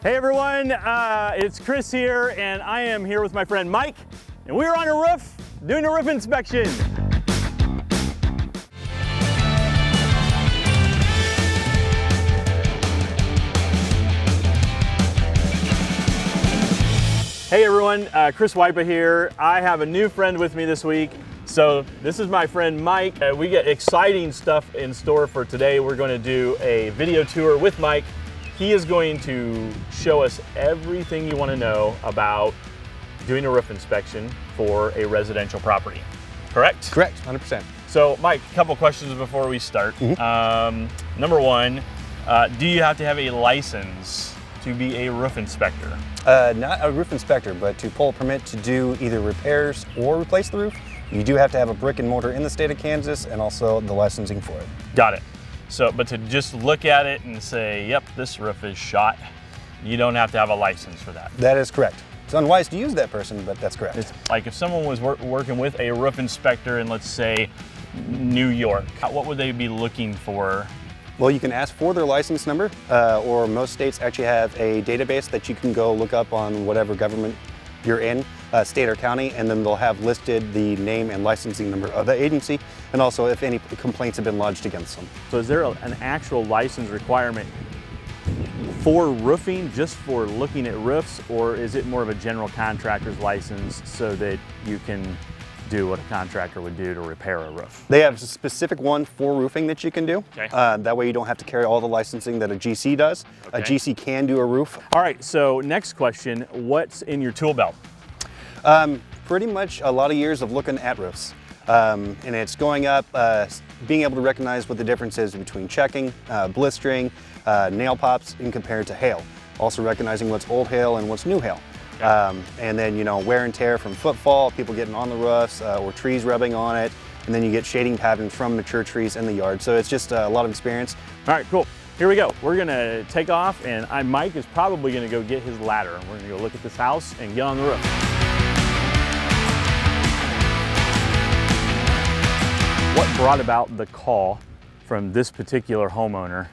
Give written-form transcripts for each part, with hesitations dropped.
Hey everyone, it's Chris here, and I am here with my friend Mike, and we're on a roof doing a roof inspection. Hey everyone, Chris Waipa here. I have a new friend with me this week. So this is my friend Mike. We get exciting stuff in store for today. We're going to do a video tour with Mike. He is going to show us everything you want to know about doing a roof inspection for a residential property. Correct? Correct, 100%. So Mike, a couple questions before we start. Number one, do you have to have a license to be a roof inspector? Not a roof inspector, but to pull a permit to do either repairs or replace the roof, you do have to have a brick and mortar in the state of Kansas and also the licensing for it. Got it. So, but to just look at it and say, yep, this roof is shot, you don't have to have a license for that. That is correct. It's unwise to use that person, but that's correct. It's like if someone was working with a roof inspector in, let's say, New York, what would they be looking for? Well, you can ask for their license number, or most states actually have a database that you can go look up on whatever government you're in, state or county, and then they'll have listed the name and licensing number of the agency, and also if any complaints have been lodged against them. So is there an actual license requirement for roofing, just for looking at roofs, or is it more of a general contractor's license so that you can do what a contractor would do to repair a roof? They have a specific one for roofing that you can do. Okay. That way you don't have to carry all the licensing that a GC does. Okay. A GC can do a roof. All right, so next question, what's in your tool belt? Pretty much a lot of years of looking at roofs. And it's going up, being able to recognize what the difference is between checking, blistering, nail pops in compared to hail. Also recognizing what's old hail and what's new hail. And then, you know, wear and tear from footfall, people getting on the roofs, or trees rubbing on it. And then you get shading patterns from mature trees in the yard. So it's just a lot of experience. All right, cool. Here we go. We're gonna take off, and Mike is probably gonna go get his ladder. We're gonna go look at this house and get on the roof. What brought about the call from this particular homeowner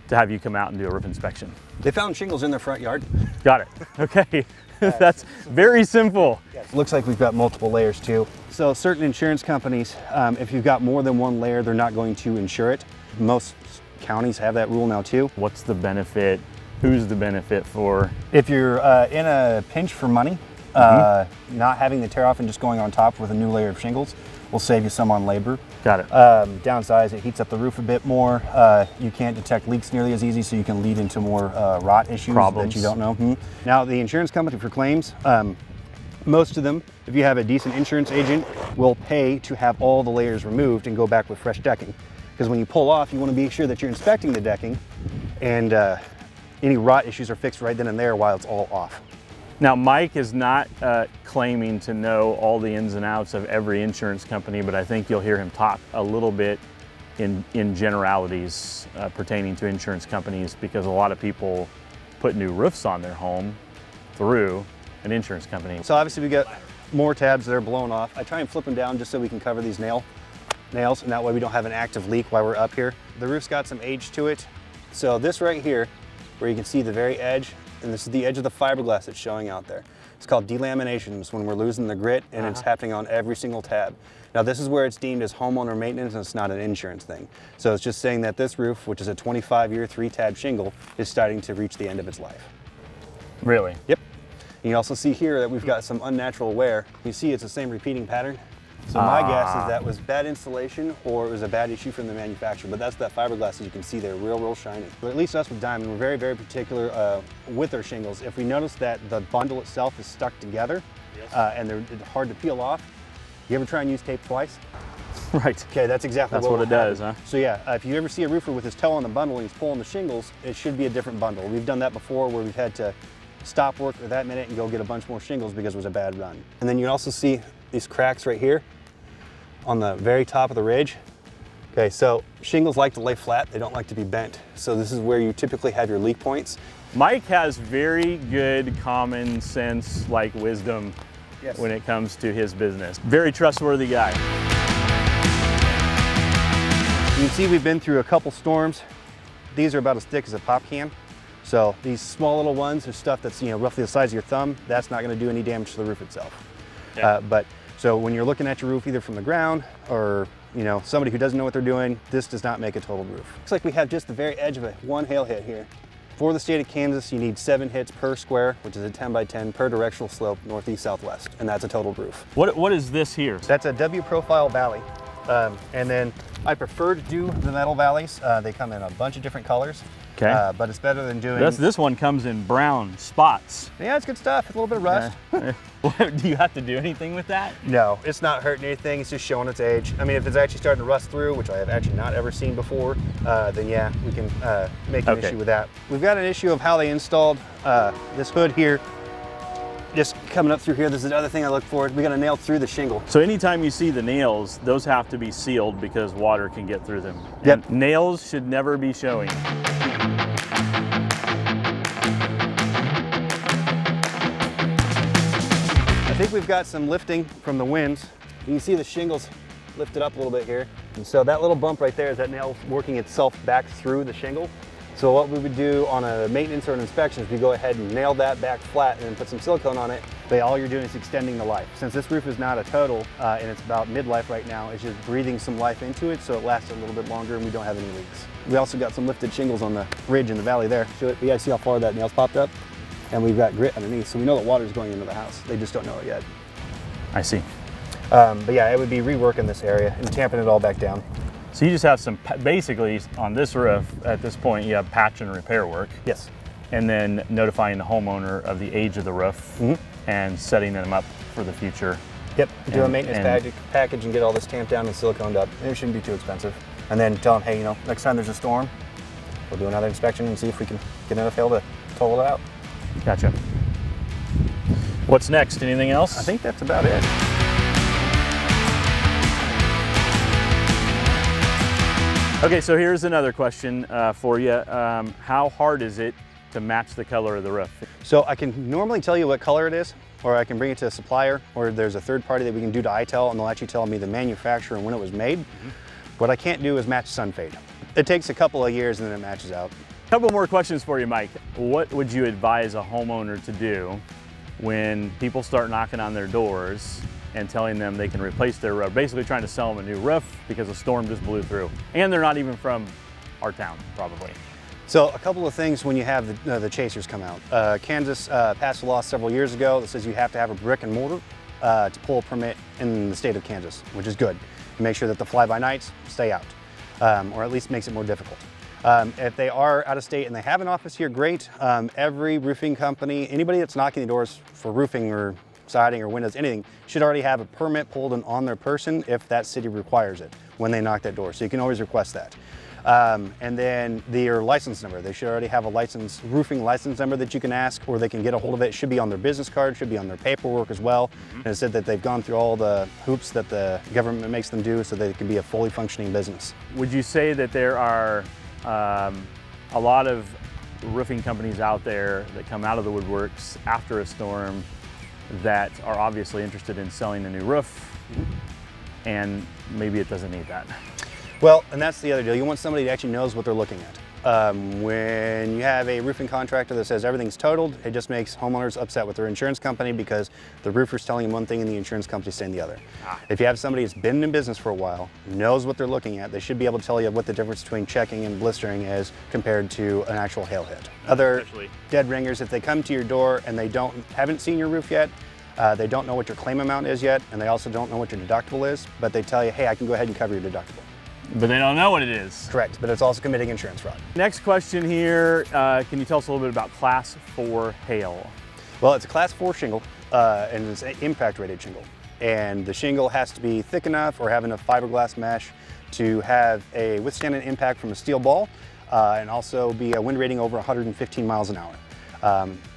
to have you come out and do a roof inspection? They found shingles in their front yard. Got it. Okay. That's very simple. Looks like we've got multiple layers too. So certain insurance companies, if you've got more than one layer, they're not going to insure it. Most counties have that rule now too. What's the benefit? Who's the benefit for? If you're in a pinch for money, not having the tear off and just going on top with a new layer of shingles will save you some on labor. Got it. Downsize, it heats up the roof a bit more. You can't detect leaks nearly as easy, so you can lead into more rot issues that you don't know. Now, the insurance company for claims, most of them, if you have a decent insurance agent, will pay to have all the layers removed and go back with fresh decking. Because when you pull off, you want to be sure that you're inspecting the decking and any rot issues are fixed right then and there while it's all off. Now, Mike is not claiming to know all the ins and outs of every insurance company, but I think you'll hear him talk a little bit in generalities pertaining to insurance companies, because a lot of people put new roofs on their home through an insurance company. So obviously we got more tabs that are blown off. I try and flip them down just so we can cover these nails, and that way we don't have an active leak while we're up here. The roof's got some age to it. So this right here, where you can see the very edge, and this is the edge of the fiberglass that's showing out there. It's called delamination. It's when we're losing the grit, and it's happening on every single tab. Now this is where it's deemed as homeowner maintenance, and it's not an insurance thing. So it's just saying that this roof, which is a 25-year 3-tab shingle, is starting to reach the end of its life. Really? Yep. And you also see here that we've got some unnatural wear. You see it's the same repeating pattern. So my guess is that was bad installation or it was a bad issue from the manufacturer, but that's that fiberglass that you can see there, real shiny. But at least us with Diamond, we're very particular with our shingles. If we notice that the bundle itself is stuck together and they're hard to peel off, you ever try and use tape twice? Right. Okay, that's exactly what it does, huh? So yeah, if you ever see a roofer with his toe on the bundle and he's pulling the shingles, it should be a different bundle. We've done that before where we've had to stop work for that minute and go get a bunch more shingles because it was a bad run. And then you can also see these cracks right here on the very top of the ridge. Okay, so shingles like to lay flat, they don't like to be bent. So this is where you typically have your leak points. Mike has very good common sense, like wisdom, when it comes to his business. Very trustworthy guy. You can see we've been through a couple storms. These are about as thick as a pop can. So these small little ones are stuff that's, you know, roughly the size of your thumb. That's not going to do any damage to the roof itself. Yeah. So when you're looking at your roof either from the ground or, you know, somebody who doesn't know what they're doing, this does not make a total roof. Looks like we have just the very edge of one hail hit here. For the state of Kansas, you need 7 hits per square, which is a 10 by 10 per directional slope, northeast, southwest, and that's a total roof. What is this here? That's a W profile valley. And then I prefer to do the metal valleys. They come in a bunch of different colors. Okay. But it's better than doing... This one comes in brown spots. Yeah, it's good stuff. It's a little bit of rust. Do you have to do anything with that? No, it's not hurting anything. It's just showing its age. I mean, if it's actually starting to rust through, which I have actually not ever seen before, then yeah, we can make an issue with that. We've got an issue of how they installed this hood here. Just coming up through here, this is the other thing I look for. We got to nail through the shingle. So anytime you see the nails, those have to be sealed because water can get through them. Yep. And nails should never be showing. I think we've got some lifting from the winds. You can see the shingles lifted up a little bit here. And so that little bump right there is that nail working itself back through the shingle. So what we would do on a maintenance or an inspection is we go ahead and nail that back flat and then put some silicone on it. But all you're doing is extending the life. Since this roof is not a total and it's about midlife right now, it's just breathing some life into it so it lasts a little bit longer and we don't have any leaks. We also got some lifted shingles on the ridge in the valley there. So you guys see how far that nail's popped up? And we've got grit underneath, so we know that water's going into the house. They just don't know it yet. I see. But yeah, it would be reworking this area and tamping it all back down. So you just have some, basically on this roof, at this point, you have patch and repair work. Yes. And then notifying the homeowner of the age of the roof and setting them up for the future. Yep, do a maintenance package and get all this tamped down and siliconed up. And it shouldn't be too expensive. And then tell them, hey, you know, next time there's a storm, we'll do another inspection and see if we can get enough hail to total it out. Gotcha. What's next? Anything else? I think that's about it. Okay, so here's another question for you. How hard is it to match the color of the roof? So I can normally tell you what color it is, or I can bring it to a supplier, or there's a third party that we can do to ITEL, and they'll actually tell me the manufacturer and when it was made. What I can't do is match sun fade. It takes a couple of years and then it matches out. A couple more questions for you, Mike. What would you advise a homeowner to do when people start knocking on their doors and telling them they can replace their roof, basically trying to sell them a new roof because a storm just blew through, and they're not even from our town, probably? So a couple of things when you have the chasers come out. Kansas passed a law several years ago that says you have to have a brick and mortar to pull a permit in the state of Kansas, which is good. To make sure that the fly-by-nights stay out, or at least makes it more difficult. If they are out of state and they have an office here, great. Every roofing company, anybody that's knocking the doors for roofing or siding or windows, anything, should already have a permit pulled in on their person if that city requires it when they knock that door. So you can always request that. And then their license number. They should already have a roofing license number that you can ask, or they can get a hold of it. It should be on their business card, should be on their paperwork as well. And it said that they've gone through all the hoops that the government makes them do so that it can be a fully functioning business. Would you say that there are a lot of roofing companies out there that come out of the woodworks after a storm that are obviously interested in selling a new roof, and maybe it doesn't need that? Well, and that's the other deal. You want somebody that actually knows what they're looking at. When you have a roofing contractor that says everything's totaled, it just makes homeowners upset with their insurance company because the roofer's telling them one thing and the insurance company's saying the other. If you have somebody that's been in business for a while, knows what they're looking at, they should be able to tell you what the difference between checking and blistering is compared to an actual hail hit. Other dead ringers, if they come to your door and they haven't seen your roof yet, they don't know what your claim amount is yet, and they also don't know what your deductible is, but they tell you, hey, I can go ahead and cover your deductible. But they don't know what it is. Correct, but it's also committing insurance fraud. Next question here, can you tell us a little bit about Class 4 hail? Well, it's a Class 4 shingle, and it's an impact rated shingle. And the shingle has to be thick enough or have enough fiberglass mesh to withstand an impact from a steel ball, and also be a wind rating over 115 miles an hour.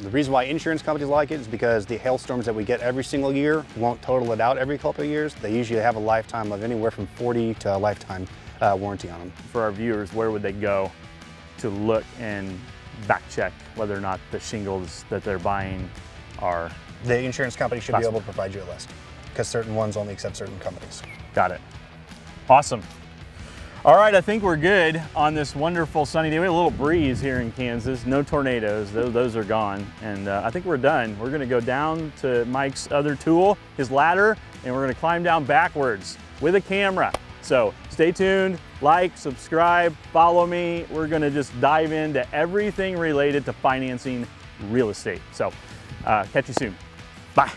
The reason why insurance companies like it is because the hailstorms that we get every single year won't total it out every couple of years. They usually have a lifetime of anywhere from 40 to a lifetime warranty on them. For our viewers, where would they go to look and back check whether or not the shingles that they're buying are? The insurance company should be able to provide you a list because certain ones only accept certain companies. Got it. Awesome. All right, I think we're good on this wonderful sunny day. We had a little breeze here in Kansas, no tornadoes, those are gone. And I think we're done. We're gonna go down to Mike's other tool, his ladder, and we're gonna climb down backwards with a camera. So stay tuned, like, subscribe, follow me. We're gonna just dive into everything related to financing real estate. So catch you soon. Bye.